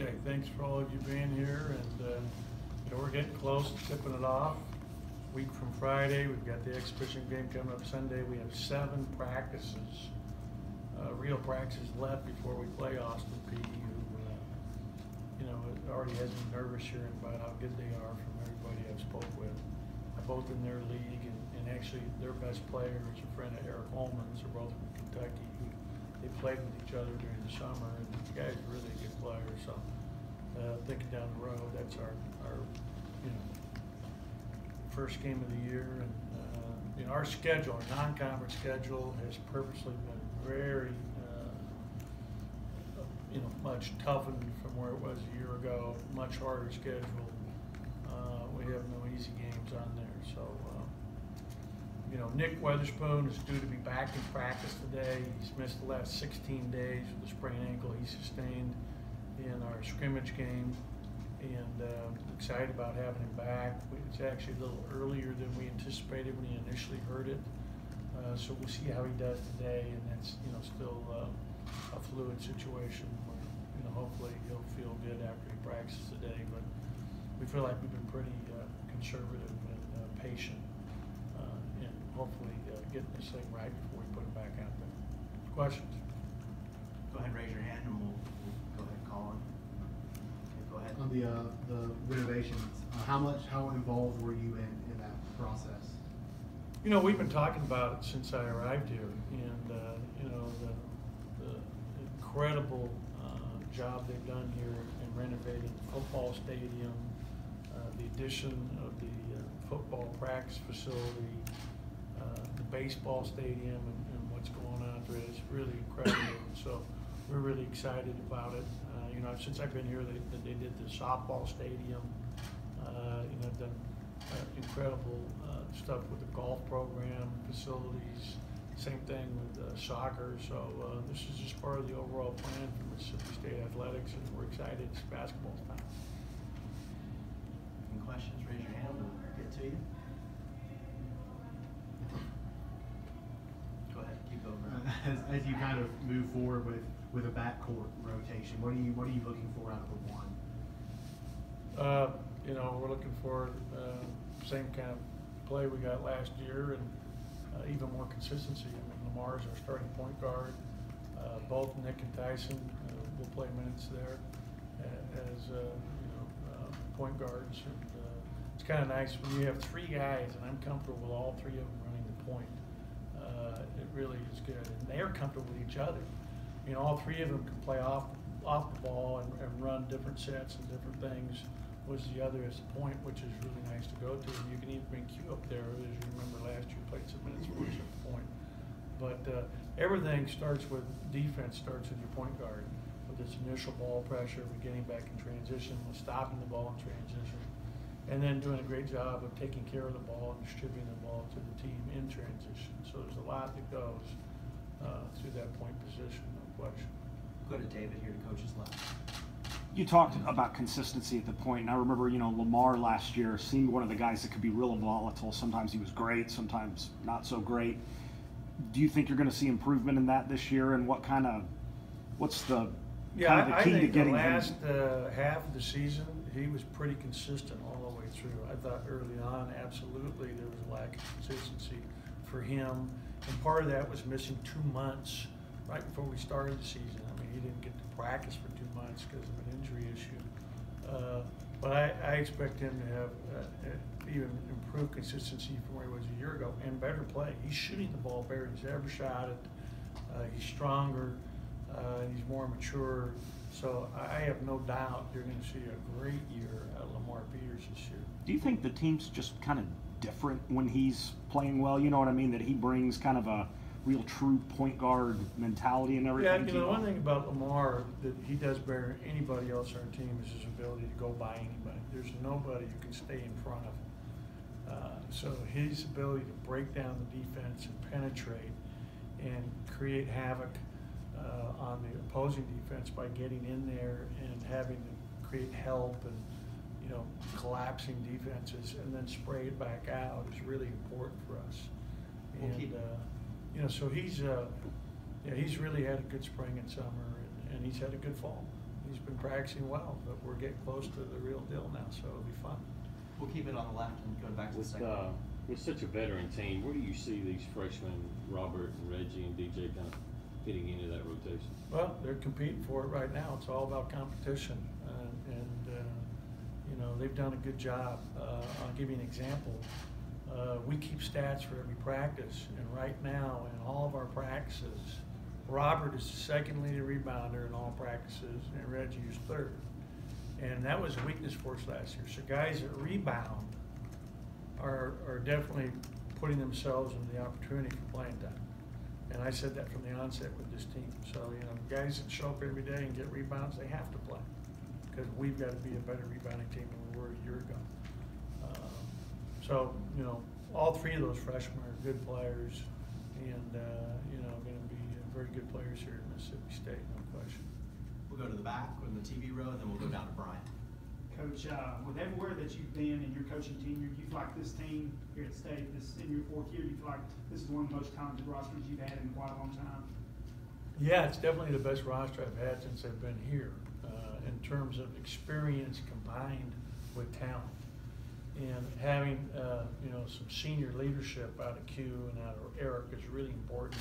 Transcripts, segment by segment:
Okay, thanks for all of you being here, and we're getting close to tipping it off. Week from Friday, we've got the exhibition game coming up Sunday. We have 7 practices, real practices left before we play Austin P, who already has me nervous here about how good they are from everybody I've spoke with, both in their league and actually their best player is a friend of Eric Holman's. They're both from Kentucky. They played with each other during the summer, and the guy's a really good player. So thinking down the road, that's our first game of the year, and our schedule, our non-conference schedule, has purposely been very much toughened from where it was a year ago. Much harder schedule. We have no easy games on there. So Nick Weatherspoon is due to be back in practice today. He's missed the last 16 days with the sprained ankle he sustained in our scrimmage game, and excited about having him back. It's actually a little earlier than we anticipated when he initially heard it, so we'll see how he does today, and that's still a fluid situation where hopefully he'll feel good after he practices today, but we feel like we've been pretty conservative and patient and hopefully getting this thing right before we put him back out there. Questions? Go ahead, raise your hand, and we'll go ahead and call on. Okay, go ahead. On the renovations, how involved were you in that process? We've been talking about it since I arrived here, and the incredible job they've done here in renovating the football stadium, the addition of the football practice facility, the baseball stadium, and what's going on there is really incredible. So we're really excited about it. Since I've been here, they did the softball stadium. I've done incredible stuff with the golf program, facilities. Same thing with soccer. So this is just part of the overall plan for Mississippi State Athletics, and we're excited. It's basketball time. Any questions? Raise your hand. We'll get to you. Go ahead. Keep going. As you kind of move forward with a backcourt rotation, what are you looking for out of the one? We're looking for same kind of play we got last year, and even more consistency. I mean, Lamar's our starting point guard. Both Nick and Tyson will play minutes there as point guards. And it's kind of nice when you have 3 guys, and I'm comfortable with all 3 of them running the point. It really is good, and they're comfortable with each other. All 3 of them can play off the ball and run different sets and different things. Was the other as a point, which is really nice to go to. And you can even bring Q up there, as you remember last year, played some minutes for us at the point. But everything starts with defense, starts with your point guard, with this initial ball pressure, with getting back in transition, with stopping the ball in transition, and then doing a great job of taking care of the ball and distributing the ball to the team in transition. So there's a lot that goes through that point position, no question. Go to David here to coach's left. You talked about consistency at the point, and I remember, Lamar last year seemed one of the guys that could be real volatile. Sometimes he was great, sometimes not so great. Do you think you're going to see improvement in that this year, and what's the key to getting him? I think the last half of the season, he was pretty consistent all the way through. I thought early on, absolutely, there was a lack of consistency for him, and part of that was missing 2 months right before we started the season. I mean, he didn't get to practice for 2 months because of an injury issue. But I expect him to have even improved consistency from where he was a year ago and better play. He's shooting the ball better than he's ever shot it. He's stronger. He's more mature. So I have no doubt you're going to see a great year out of Lamar Peters this year. Do you think the team's just kind of different when he's playing well? You know what I mean? That he brings kind of a real true point guard mentality and everything? Yeah, the one thing about Lamar that he does better than anybody else on our team is his ability to go by anybody. There's nobody who can stay in front of him. So his ability to break down the defense and penetrate and create havoc on the opposing defense by getting in there and having to create help and collapsing defenses and then spray it back out is really important for us. And so he's really had a good spring and summer, and he's had a good fall. he's been practicing well, but we're getting close to the real deal now, so it'll be fun. We'll keep it on the left and go back to the second. With such a veteran team, where do you see these freshmen, Robert and Reggie and DJ, kind of fitting into that rotation? Well, they're competing for it right now. It's all about competition, you know, they've done a good job. I'll give you an example. We keep stats for every practice, and right now in all of our practices, Robert is the second leading rebounder in all practices, and Reggie is third. And that was a weakness for us last year. So guys that rebound are definitely putting themselves in the opportunity for playing time. And I said that from the onset with this team. So, you know, guys that show up every day and get rebounds, they have to play, because we've got to be a better rebounding team than we were a year ago. So, you know, all three of those freshmen are good players, and, you know, going to be very good players here at Mississippi State, no question. We'll go to the back on the TV row, and then we'll go down to Brian. Coach, with everywhere that you've been in your coaching tenure, you feel like this team here at State, this in your fourth year, you feel like this is one of the most talented rosters you've had in quite a long time? Yeah, it's definitely the best roster I've had since I've been here, in terms of experience combined with talent. And having, you know, some senior leadership out of Q and out of Eric is really important.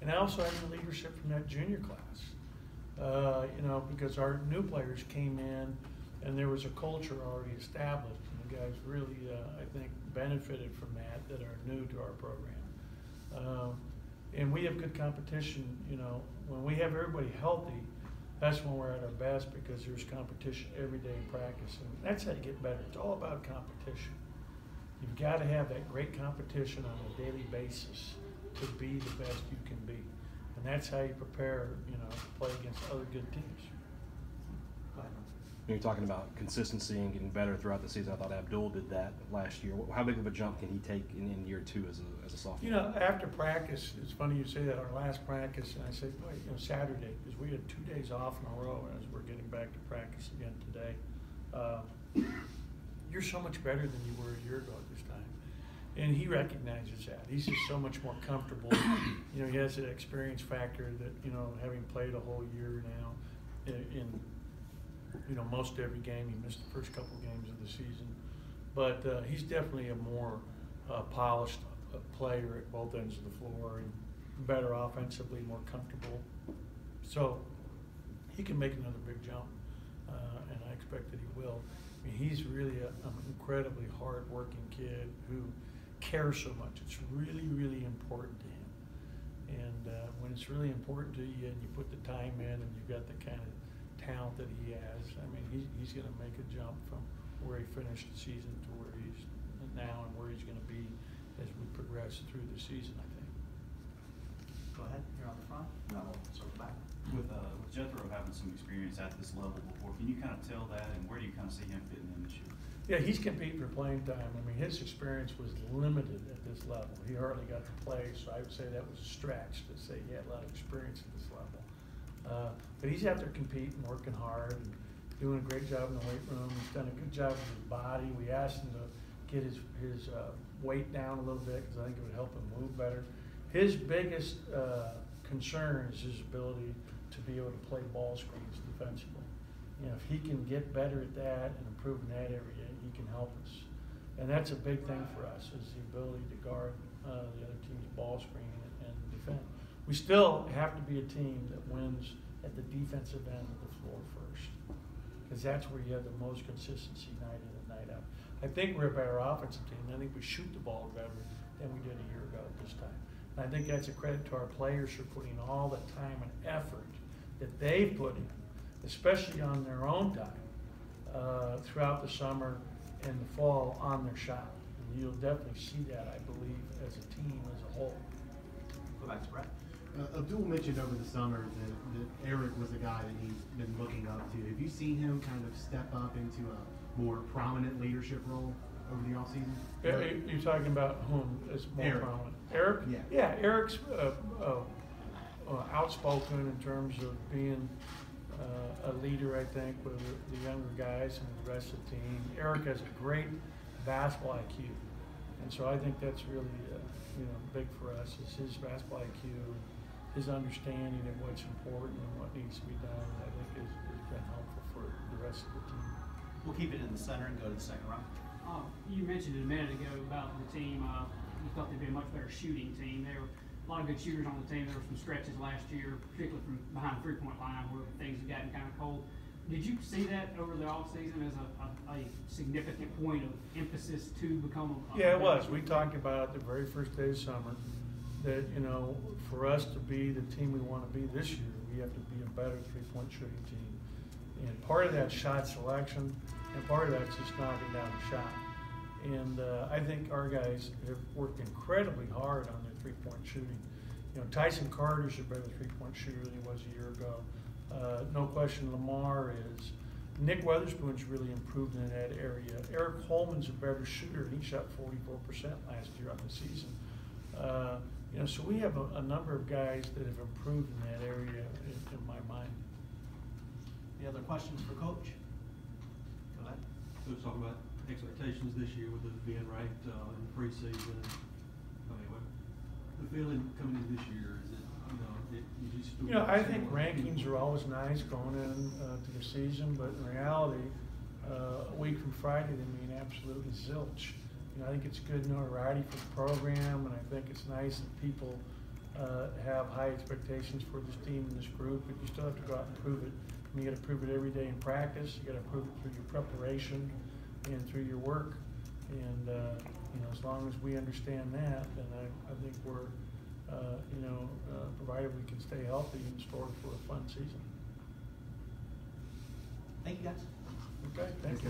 And also having the leadership from that junior class, you know, because our new players came in and there was a culture already established, and the guys really, I think, benefited from that are new to our program. And we have good competition. You know, when we have everybody healthy, that's when we're at our best, because there's competition every day in practice, and that's how you get better. It's all about competition. You've got to have that great competition on a daily basis to be the best you can be, and that's how you prepare, you know, to play against other good teams. You're talking about consistency and getting better throughout the season. I thought Abdul did that last year. How big of a jump can he take in year two as a sophomore? You know, after practice, it's funny you say that. Our last practice, and I said, boy, you know, Saturday, because we had 2 days off in a row as we're getting back to practice again today. You're so much better than you were a year ago at this time. And he recognizes that. He's just so much more comfortable. You know, he has an experience factor that, you know, having played a whole year now in you know, most every game. He missed the first couple games of the season. But he's definitely a more polished player at both ends of the floor, and better offensively, more comfortable. So he can make another big jump, and I expect that he will. I mean, he's really an incredibly hard-working kid who cares so much. It's really, really important to him. And when it's really important to you and you put the time in and you've got the kind of talent that he has, I mean, he's going to make a jump from where he finished the season to where he's now and where he's going to be as we progress through the season, I think. Go ahead, you're on the front, and then we'll circle back. With Jethro having some experience at this level before, can you kind of tell that, and where do you kind of see him fitting in this year? Yeah, he's competing for playing time. I mean, his experience was limited at this level. He hardly got to play, so I would say that was a stretch to say he had a lot of experience at this level. But he's out there competing, working hard, and doing a great job in the weight room. He's done a good job with his body. We asked him to get his weight down a little bit, because I think it would help him move better. His biggest concern is his ability to be able to play ball screens defensively. You know, if he can get better at that and improve in that area, he can help us. And that's a big thing for us, is the ability to guard the other team's ball screen and defend. We still have to be a team that wins at the defensive end of the floor first, because that's where you have the most consistency night in and night out. I think we're a better offensive team. I think we shoot the ball better than we did a year ago at this time. And I think that's a credit to our players for putting all the time and effort that they've put in, especially on their own time, throughout the summer and the fall on their shot. And you'll definitely see that, I believe, as a team as a whole. Go back to Brett. Abdul mentioned over the summer that Eric was a guy that he's been looking up to. Have you seen him kind of step up into a more prominent leadership role over the offseason? You're talking about whom is more Eric. prominent? Eric? Yeah. Yeah, Eric's outspoken in terms of being a leader, I think, with the younger guys and the rest of the team. Eric has a great basketball IQ, and so I think that's really big for us, is his basketball IQ, his understanding of what's important and what needs to be done. I think has been helpful rest of the team. We'll keep it in the center and go to the second round. You mentioned it a minute ago about the team. You thought they'd be a much better shooting team. There were a lot of good shooters on the team. There were some stretches last year, particularly from behind the three-point line, where things had gotten kind of cold. Did you see that over the offseason as a significant point of emphasis to become a Yeah, it better was. We shooting talked team? about it the very first day of summer, that, you know, for us to be the team we want to be this year, we have to be a better three-point shooting team. And part of that shot selection, and part of that's just knocking down the shot. And I think our guys have worked incredibly hard on their three-point shooting. You know, Tyson Carter's a better three-point shooter than he was a year ago. No question Lamar is. Nick Weatherspoon's really improved in that area. Eric Holman's a better shooter. He shot 44% last year on the season. You know, so we have a number of guys that have improved in that area in my mind. Any other questions for Coach? Go ahead. Let's talk about expectations this year with us being ranked in the preseason. I mean, what the feeling coming in this year is it, you just. You know, I think rankings are always nice going in to the season, but in reality, a week from Friday they mean absolutely zilch. You know, I think it's good notoriety for the program, and I think it's nice that people have high expectations for this team and this group, but you still have to go out and prove it. And you got to prove it every day in practice. You got to prove it through your preparation and through your work. And you know, as long as we understand that, then I think we're, provided we can stay healthy and store for a fun season. Thank you, guys. Okay, thank you.